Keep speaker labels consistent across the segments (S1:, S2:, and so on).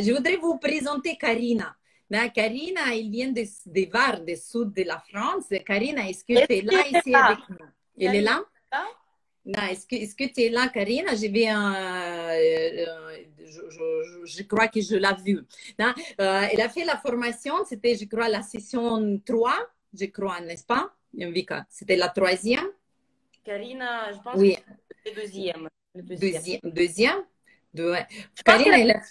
S1: Je voudrais vous présenter Karina. Karina, elle vient de Var, du sud de la France. Karina, est-ce que
S2: Est-ce
S1: tu es là
S2: qu'elle est
S1: ici
S2: là?
S1: avec nous? Elle est
S2: Karine,
S1: là?
S2: là?
S1: Non, est-ce que tu es là, Karina? Je crois que je l'ai vue. Non, elle a fait la formation, c'était, je crois, la session 3, je crois, n'est-ce pas, Vika? C'était la troisième?
S2: Karina, je pense que
S1: Oui,
S2: c'est le deuxième. Le deuxième.
S1: deuxième. Ouais.
S2: Je pense
S1: Karina, elle a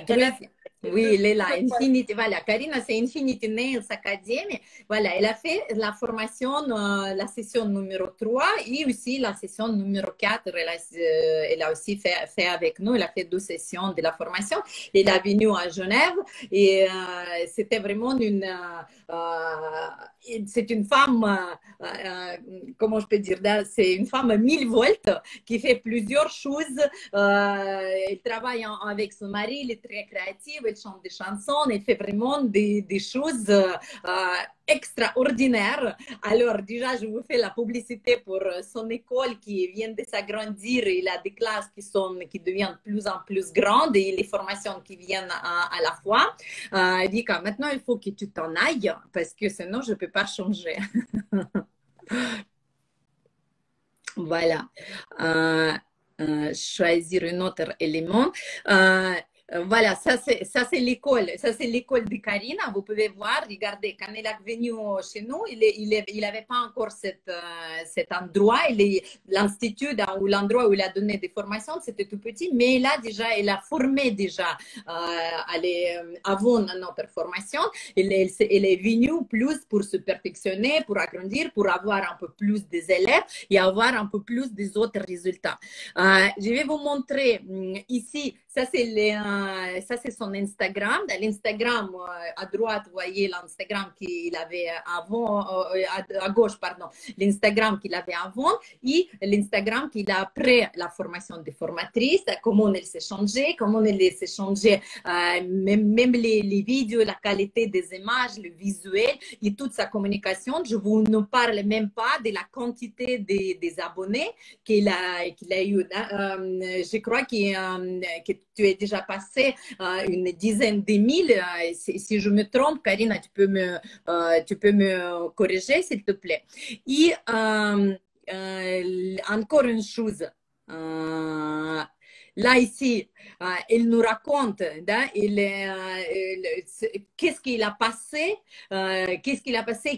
S2: qu'elle a
S1: deuxième.
S2: fait
S1: Oui, elle est là.
S2: deux fois.
S1: Infinity, voilà. Karina, c'est Infinity Nails Academy. Voilà, elle a fait la formation, la session numéro 3 et aussi la session numéro 4. Elle a aussi fait avec nous. Elle a fait 2 sessions de la formation. Elle est venue à Genève et c'était vraiment c'est une femme, comment je peux dire, c'est une femme à 1000 volts qui fait plusieurs choses. Elle travaille avec son mari, elle est très créative, elle chante des chansons, elle fait vraiment des choses extraordinaires. Alors déjà, je vous fais la publicité pour son école qui vient de s'agrandir. Il a des classes qui deviennent de plus en plus grandes et les formations qui viennent à la fois. Vika, maintenant, il faut que tu t'en ailles parce que sinon, je ne peux pas changer. Voilà. Euh, choisir un autre élément. Voilà, ça c'est l'école, ça c'est l'école de Karina. Vous pouvez voir, regardez, quand elle est venue chez nous, il n'avait pas encore cet endroit. L'institut ou l'endroit où il a donné des formations, c'était tout petit, mais là déjà, elle a formé déjà avant notre formation. Elle est venue plus pour se perfectionner, pour agrandir, pour avoir un peu plus des élèves et avoir un peu plus des autres résultats. Je vais vous montrer ici, ça c'est son Instagram. Dans l'Instagram, à droite, vous voyez l'Instagram qu'il avait avant, à gauche, pardon, l'Instagram qu'il avait avant et l'Instagram qu'il a après la formation de formatrice, comment elle s'est changée, comment elle s'est changée, même les vidéos, la qualité des images, le visuel et toute sa communication. Je vous ne parle même pas de la quantité des abonnés qu'il a eu. Je crois que tu es déjà passé une dizaine de mille. Si je me trompe, Karina, tu peux me corriger, s'il te plaît. Et encore une chose. Là, ici, il nous raconte qu'est-ce qu'il a passé,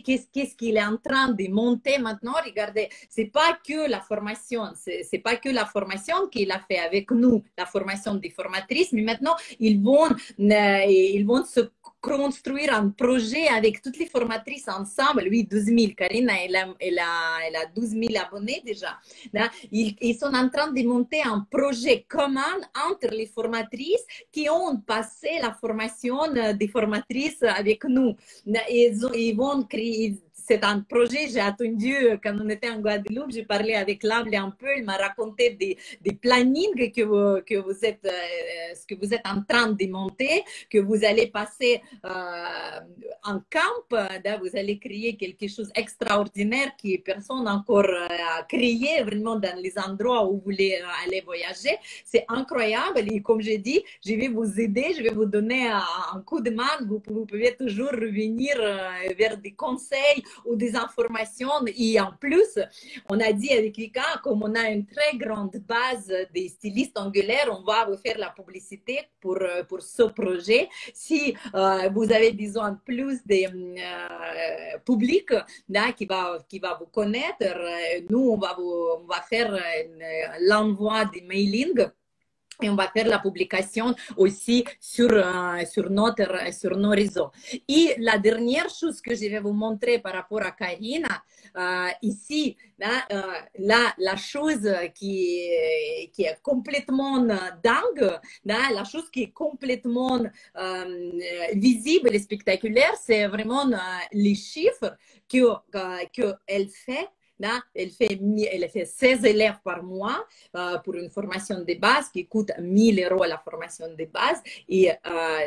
S1: qu'est-ce qu'il est en train de monter maintenant. Regardez, c'est pas que la formation, c'est pas que la formation qu'il a fait avec nous, la formation des formatrices, mais maintenant ils vont se construire un projet avec toutes les formatrices ensemble. Lui, 12 000. Karina, elle a 12 000 abonnés déjà. Ils sont en train de monter un projet commun entre les formatrices qui ont passé la formation des formatrices avec nous. Ils vont créer. C'est un projet, j'ai attendu quand on était en Guadeloupe, j'ai parlé avec l'Able un peu, il m'a raconté des plannings ce que vous êtes en train de monter, que vous allez passer en camp, vous allez créer quelque chose d'extraordinaire que personne encore a créé vraiment dans les endroits où vous voulez aller voyager. C'est incroyable et comme j'ai dit, je vais vous aider, je vais vous donner un coup de main. Vous pouvez toujours revenir vers des conseils ou des informations. Et en plus, on a dit avec Vika, comme on a une très grande base des stylistes angulaires, on va vous faire la publicité pour ce projet. Si vous avez besoin plus de public qui va vous connaître, nous, on va faire l'envoi des mailings. Et on va faire la publication aussi sur nos réseaux. Et la dernière chose que je vais vous montrer par rapport à Karina, ici, la chose qui est complètement dingue, la chose qui est complètement visible et spectaculaire, c'est vraiment les chiffres qu'elle fait Là, elle fait 16 élèves par mois pour une formation de base qui coûte 1 000 € la formation de base. Et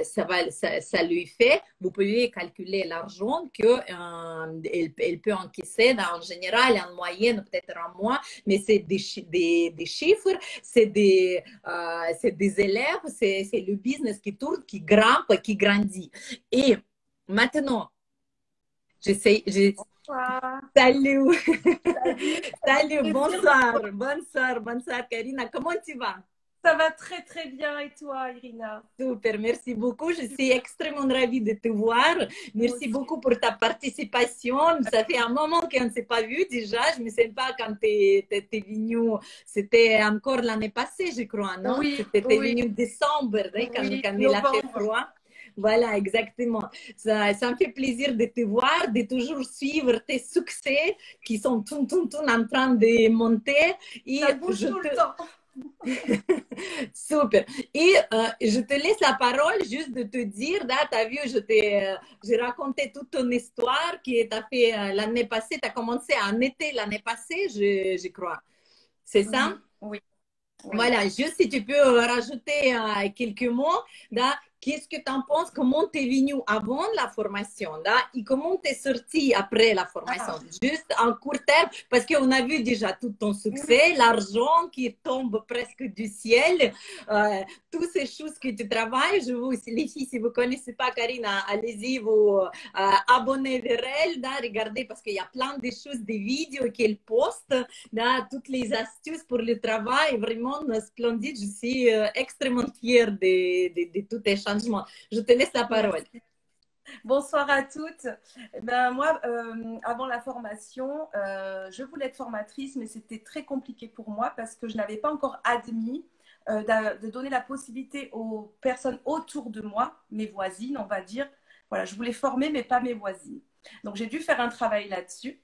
S1: ça lui fait, vous pouvez calculer l'argent qu'elle peut encaisser en général, en moyenne, peut-être en mois, mais c'est des chiffres, c'est des élèves, c'est le business qui tourne, qui grimpe, qui grandit. Et maintenant, j'essaie.
S2: Bonsoir.
S1: Salut,
S2: Salut.
S1: salut,
S2: Plaisir.
S1: bonsoir, Karina. Comment tu vas?
S2: Ça va très très bien et toi, Irina?
S1: Super, merci beaucoup. Je suis extrêmement ravie de te voir.
S2: Moi
S1: Merci
S2: aussi.
S1: beaucoup pour ta participation. Ça fait un moment qu'on ne s'est pas vu déjà. Je ne me sais pas quand tu es venue. C'était encore l'année passée, je crois, non?
S2: Oui,
S1: C'était
S2: oui,
S1: venu décembre, hein,
S2: oui,
S1: quand il a fait
S2: novembre.
S1: froid. Voilà, exactement. Ça me fait plaisir de te voir, de toujours suivre tes succès qui sont tout en train de monter. Et
S2: Ça bouge tout le temps.
S1: Super. Et je te laisse la parole juste de te dire, là, tu as vu, j'ai raconté toute ton histoire qui t'a fait l'année passée, tu as commencé en été l'année passée, je crois. C'est ça?
S2: Oui, oui, oui.
S1: Voilà, juste si tu peux rajouter quelques mots, là, qu'est-ce que tu en penses? Comment tu es venu avant la formation là, et comment tu es sorti après la formation?
S2: Ah,
S1: Juste en court terme, parce qu'on a vu déjà tout ton
S2: oui.
S1: succès, l'argent qui tombe presque du ciel, euh, toutes ces choses que tu travailles. Les filles, si vous ne connaissez pas Karina, allez-y, vous abonnez vers elle, là, regardez, parce qu'il y a plein de choses, des vidéos qu'elle poste, là, toutes les astuces pour le travail, vraiment splendide. Je suis extrêmement fière de tous tes changements. Je te laisse la parole.
S2: Merci. Bonsoir à toutes. Ben, moi, avant la formation, je voulais être formatrice, mais c'était très compliqué pour moi parce que je n'avais pas encore admis de donner la possibilité aux personnes autour de moi, mes voisines, on va dire. Voilà, je voulais former, mais pas mes voisines. Donc, j'ai dû faire un travail là-dessus.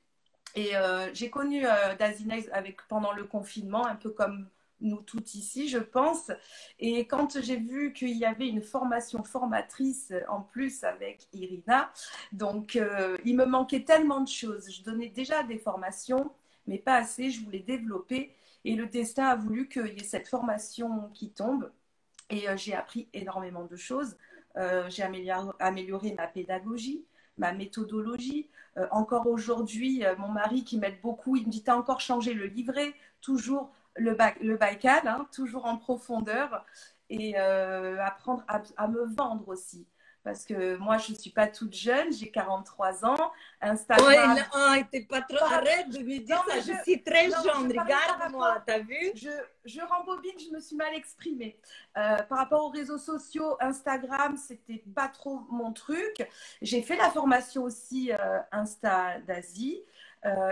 S2: Et j'ai connu Dazinex pendant le confinement, un peu comme nous toutes ici, je pense. Et quand j'ai vu qu'il y avait une formation formatrice en plus avec Irina, donc il me manquait tellement de choses. Je donnais déjà des formations, mais pas assez. Je voulais développer. Et le destin a voulu qu'il y ait cette formation qui tombe. Et j'ai appris énormément de choses. J'ai amélioré ma pédagogie, ma méthodologie. Encore aujourd'hui, mon mari qui m'aide beaucoup, il me dit, t'as encore changé le livret, toujours le Baïkal, hein, toujours en profondeur. Et apprendre à me vendre aussi. Parce que moi, je ne suis pas toute jeune, j'ai 43 ans.
S1: Oh,
S2: Instagram.
S1: t'es pas trop.
S2: Par...
S1: Arrête de me dire
S2: Non,
S1: ça.
S2: mais
S1: Je suis très
S2: non,
S1: jeune.
S2: je parlais par
S1: Regarde-moi.
S2: rapport.
S1: T'as vu?
S2: Je rembobine, je me suis mal exprimée. Par rapport aux réseaux sociaux, Instagram, c'était pas trop mon truc. J'ai fait la formation aussi Insta d'Asie.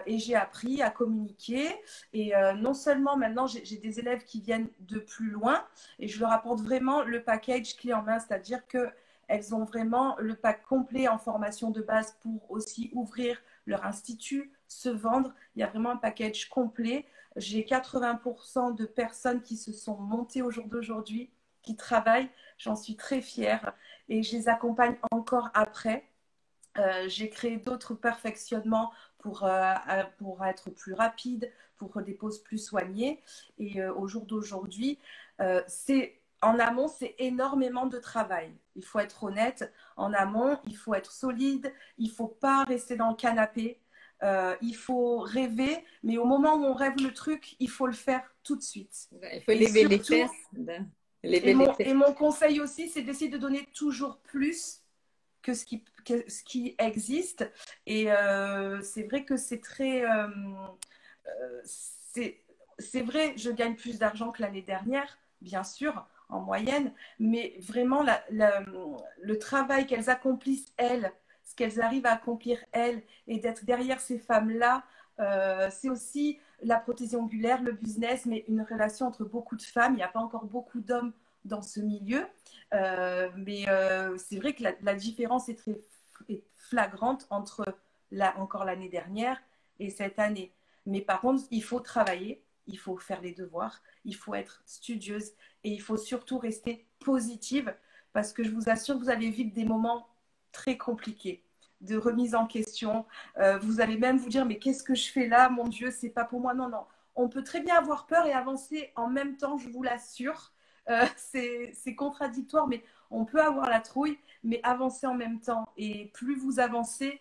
S2: Et j'ai appris à communiquer. Et non seulement maintenant, j'ai des élèves qui viennent de plus loin et je leur apporte vraiment le package clé en main, c'est-à-dire qu'elles ont vraiment le pack complet en formation de base pour aussi ouvrir leur institut, se vendre. Il y a vraiment un package complet. J'ai 80% de personnes qui se sont montées au jour d'aujourd'hui, qui travaillent. J'en suis très fière et je les accompagne encore après. J'ai créé d'autres perfectionnements pour être plus rapide, pour des pauses plus soignées. Et au jour d'aujourd'hui, en amont, c'est énormément de travail. Il faut être honnête. En amont, il faut être solide. Il ne faut pas rester dans le canapé. Il faut rêver, mais au moment où on rêve le truc, il faut le faire tout de suite.
S1: Il faut
S2: Et
S1: lever les
S2: surtout,
S1: fesses. Lever les fesses.
S2: et mon conseil aussi, c'est d'essayer de donner toujours plus que ce qui existe. Et c'est vrai que c'est très... c'est vrai, je gagne plus d'argent que l'année dernière, bien sûr, en moyenne, mais vraiment le travail qu'elles accomplissent, elles, ce qu'elles arrivent à accomplir, elles, et d'être derrière ces femmes-là, c'est aussi la prothésie ongulaire, le business, mais une relation entre beaucoup de femmes. Il n'y a pas encore beaucoup d'hommes dans ce milieu. Mais c'est vrai que la différence est flagrante entre encore l'année dernière et cette année. Mais par contre, il faut travailler, il faut faire les devoirs, il faut être studieuse et il faut surtout rester positive parce que je vous assure que vous allez vivre des moments très compliqués. de remise en question. Vous allez même vous dire, mais qu'est-ce que je fais là? Mon Dieu, c'est pas pour moi. Non, non. On peut très bien avoir peur et avancer en même temps, je vous l'assure. C'est contradictoire, mais on peut avoir la trouille, mais avancer en même temps. Et plus vous avancez,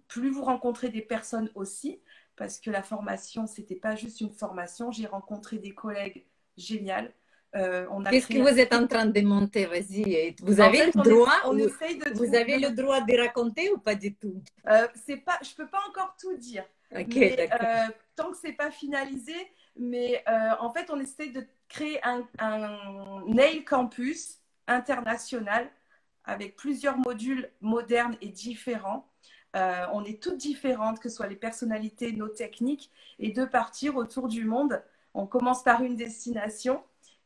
S2: plus vous rencontrez des personnes aussi, parce que la formation, c'était pas juste une formation. J'ai rencontré des collègues géniaux.
S1: Qu'est-ce que vous êtes en train de monter? Vas-y. Vous
S2: En
S1: avez
S2: fait,
S1: le droit,
S2: on essaye de
S1: vous avez le droit de raconter ou pas du tout?
S2: je peux pas encore tout dire,
S1: Ok,
S2: mais
S1: d'accord.
S2: tant que c'est pas finalisé, mais en fait, on essaye de créer un nail campus international avec plusieurs modules modernes et différents. On est toutes différentes, que ce soit les personnalités, nos techniques, et de partir autour du monde. On commence par une destination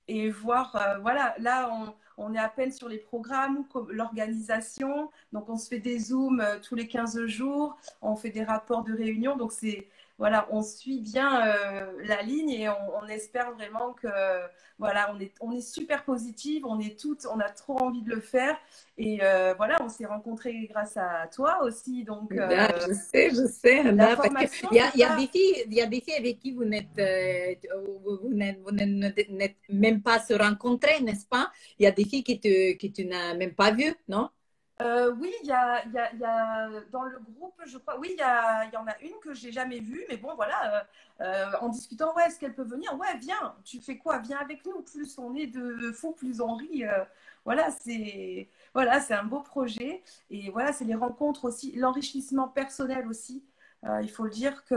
S2: et voir, voilà, là, on est à peine sur les programmes, l'organisation. Donc, on se fait des Zooms tous les 15 jours. On fait des rapports de réunion. Donc, voilà, on suit bien la ligne et on espère vraiment que, voilà, on est super positive. On a trop envie de le faire. Et voilà, on s'est rencontrés grâce à toi aussi. Donc,
S1: Je sais,
S2: la
S1: là, parce qu'il
S2: formation,
S1: y a,
S2: c'est pas…
S1: il y a des filles avec qui vous n'êtes même pas se rencontrés, n'est-ce pas? Il y a des filles que tu n'as même pas vues, non?
S2: Oui, il y a dans le groupe, je crois, oui, il y en a une que j'ai jamais vue, mais bon, voilà, en discutant, ouais, est-ce qu'elle peut venir? Ouais, viens, tu fais quoi? Viens avec nous. Plus on est de fous, plus on rit. Voilà, c'est un beau projet. Et voilà, c'est les rencontres aussi, l'enrichissement personnel aussi. Il faut le dire que,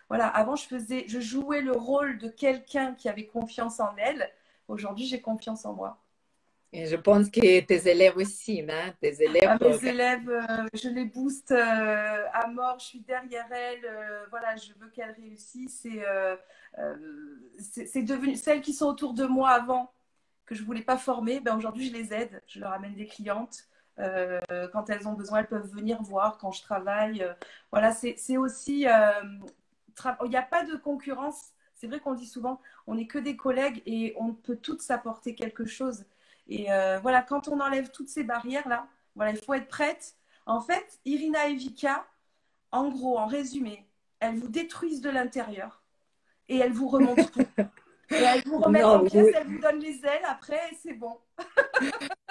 S2: voilà, avant, je jouais le rôle de quelqu'un qui avait confiance en elle. Aujourd'hui, j'ai confiance en moi.
S1: Et je pense que tes élèves aussi, hein, tes élèves.
S2: À mes élèves, je les booste à mort, je suis derrière elles, voilà, je veux qu'elles réussissent et c'est devenu celles qui sont autour de moi avant que je voulais pas former, ben aujourd'hui je les aide, je leur amène des clientes. Quand elles ont besoin, elles peuvent venir voir quand je travaille. Voilà, c'est aussi, il n'y a pas de concurrence. C'est vrai qu'on le dit souvent, on n'est que des collègues et on peut toutes s'apporter quelque chose. Et voilà, quand on enlève toutes ces barrières-là, voilà, il faut être prête. En fait, Irina et Vika, en gros, en résumé, elles vous détruisent de l'intérieur et elles vous remontent tout. Et elles vous remettent en
S1: Non,
S2: pièces, elles vous donnent les ailes après et c'est bon.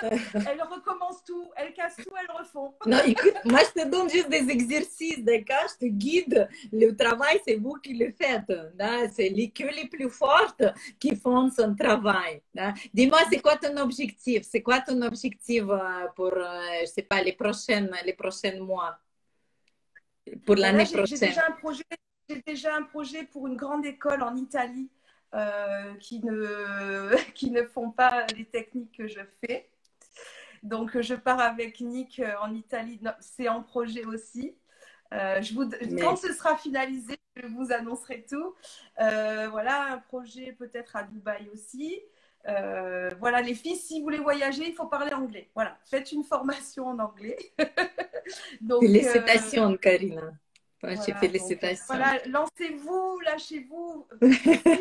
S2: Elles recommencent tout, elles cassent tout, elles refont.
S1: non, écoute, moi je te donne juste des exercices, d'accord? Je te guide. Le travail, c'est vous qui le faites. Hein? C'est que les plus fortes qui font son travail. Hein? Dis-moi, c'est quoi ton objectif? C'est quoi ton objectif pour, je sais pas, les prochains mois, pour
S2: Ben là,
S1: l'année prochaine?
S2: j'ai déjà un projet pour une grande école en Italie qui ne font pas les techniques que je fais. Donc, je pars avec Nick en Italie. C'est en projet aussi. Quand
S1: Mais
S2: ce sera finalisé, je vous annoncerai tout. Voilà, un projet peut-être à Dubaï aussi. Voilà, les filles, si vous voulez voyager, il faut parler anglais. Voilà, faites une formation en anglais. Donc,
S1: félicitations, Karina. Franchement,
S2: voilà,
S1: félicitations.
S2: voilà, lancez-vous, lâchez-vous. Si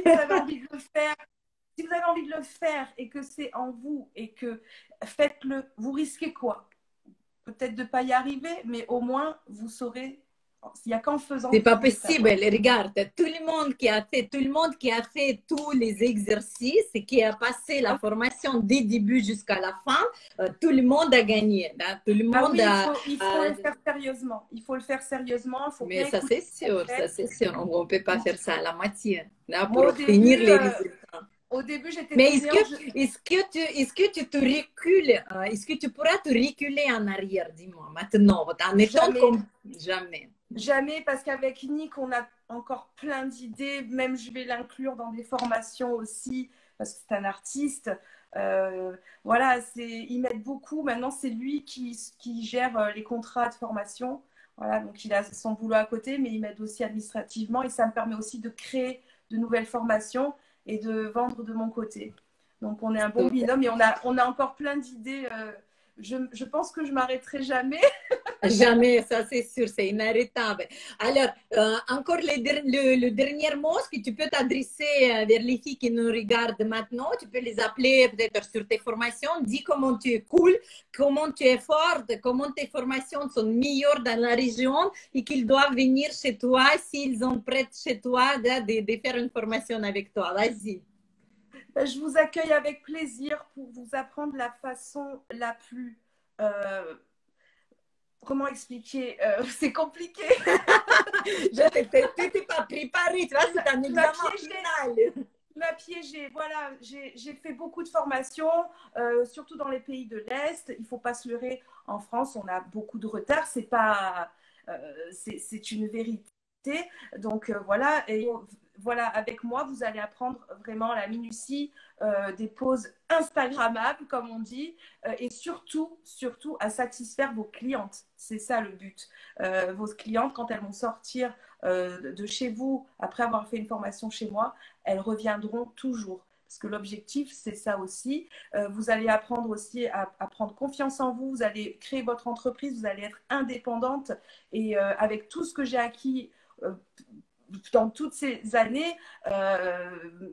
S2: vous avez envie de le faire, si vous avez envie de le faire et que c'est en vous et que faites-le, vous risquez quoi? Peut-être de ne pas y arriver, mais au moins vous saurez. Il n'y a qu'en faisant
S1: C'est
S2: que vous
S1: pas
S2: allez
S1: possible.
S2: savoir.
S1: Regarde, tout le monde qui a fait tous les exercices et qui a passé la formation dès le début jusqu'à la fin, tout le monde a gagné. Hein. Tout le
S2: Ah
S1: monde
S2: oui, il faut
S1: a,
S2: le faire sérieusement. Il faut le faire sérieusement. Il faut
S1: mais
S2: bien
S1: ça
S2: écouter
S1: c'est
S2: ce qu'on
S1: sûr, ça
S2: fait.
S1: c'est sûr. On ne peut pas faire ça à la moitié là, pour
S2: Moi,
S1: obtenir les résultats.
S2: au début, j'étais
S1: Mais
S2: fainéante.
S1: est-ce que tu te recules, est-ce que tu pourras te reculer en arrière, dis-moi, maintenant, en étant
S2: Jamais.
S1: comme jamais.
S2: Jamais, parce qu'avec Nick, on a encore plein d'idées. Même, je vais l'inclure dans des formations aussi, parce que c'est un artiste. Voilà, il m'aide beaucoup. Maintenant, c'est lui qui gère les contrats de formation. Voilà, donc il a son boulot à côté, mais il m'aide aussi administrativement et ça me permet aussi de créer de nouvelles formations et de vendre de mon côté. Donc, on est un bon binôme et on a encore plein d'idées je pense que je m'arrêterai jamais.
S1: Jamais, ça c'est sûr, c'est inarrêtable. Alors, encore le dernier mot que tu peux t'adresser vers les filles qui nous regardent maintenant, tu peux les appeler peut-être sur tes formations, dis comment tu es cool, comment tu es forte, comment tes formations sont meilleures dans la région et qu'ils doivent venir chez toi s'ils ont prêt chez toi de faire une formation avec toi. Vas-y.
S2: Je vous accueille avec plaisir pour vous apprendre la façon la plus... comment expliquer c'est compliqué.
S1: Je t'étais pas préparée, tu vois, c'est un examen final.
S2: M'a piégé. Voilà, j'ai fait beaucoup de formations, surtout dans les pays de l'Est. Il ne faut pas se leurrer. En France, on a beaucoup de retard. C'est pas, c'est une vérité. Donc voilà, et voilà, avec moi, vous allez apprendre vraiment la minutie des poses Instagrammables, comme on dit, et surtout, surtout à satisfaire vos clientes. C'est ça le but. Vos clientes, quand elles vont sortir de chez vous, après avoir fait une formation chez moi, elles reviendront toujours. Parce que l'objectif, c'est ça aussi. Vous allez apprendre aussi à prendre confiance en vous. Vous allez créer votre entreprise. Vous allez être indépendante. Et avec tout ce que j'ai acquis dans toutes ces années,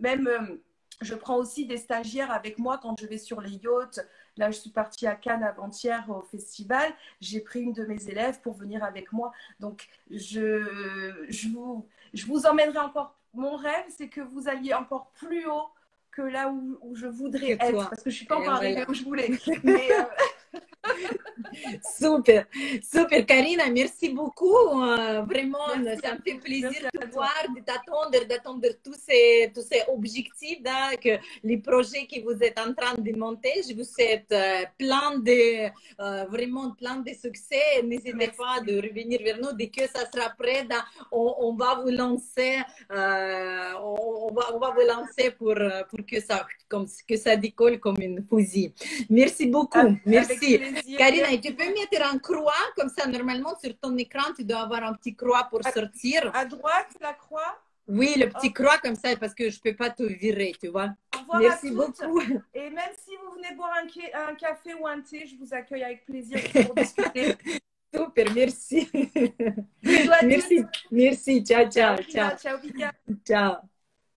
S2: même je prends aussi des stagiaires avec moi quand je vais sur les yachts. Là, je suis partie à Cannes avant-hier au festival. J'ai pris une de mes élèves pour venir avec moi. Donc, je vous emmènerai encore. Mon rêve, c'est que vous alliez encore plus haut que là où je voudrais être. Parce que je ne suis pas encore arrivée où je voulais. Mais,
S1: super, super. Karina, merci beaucoup. Vraiment, ça me fait plaisir de te voir, d'attendre tous ces objectifs, là, que les projets que vous êtes en train de monter. Je vous souhaite vraiment plein de succès. N'hésitez pas de revenir vers nous dès que ça sera prêt. On va vous lancer, on va vous lancer pour que ça décolle comme une fusée. Merci beaucoup. Merci. Karina, tu peux mettre un croix comme ça, normalement sur ton écran, tu dois avoir un petit croix pour sortir.
S2: À droite, la croix?
S1: Oui, le petit croix comme ça, parce que je ne peux pas te virer, tu vois.
S2: Au revoir. Merci beaucoup. Et même si vous venez boire un café ou un thé, je vous accueille avec plaisir pour discuter.
S1: Super, merci. Merci, merci. Ciao, ciao.
S2: Ciao, Vika.
S1: Ciao.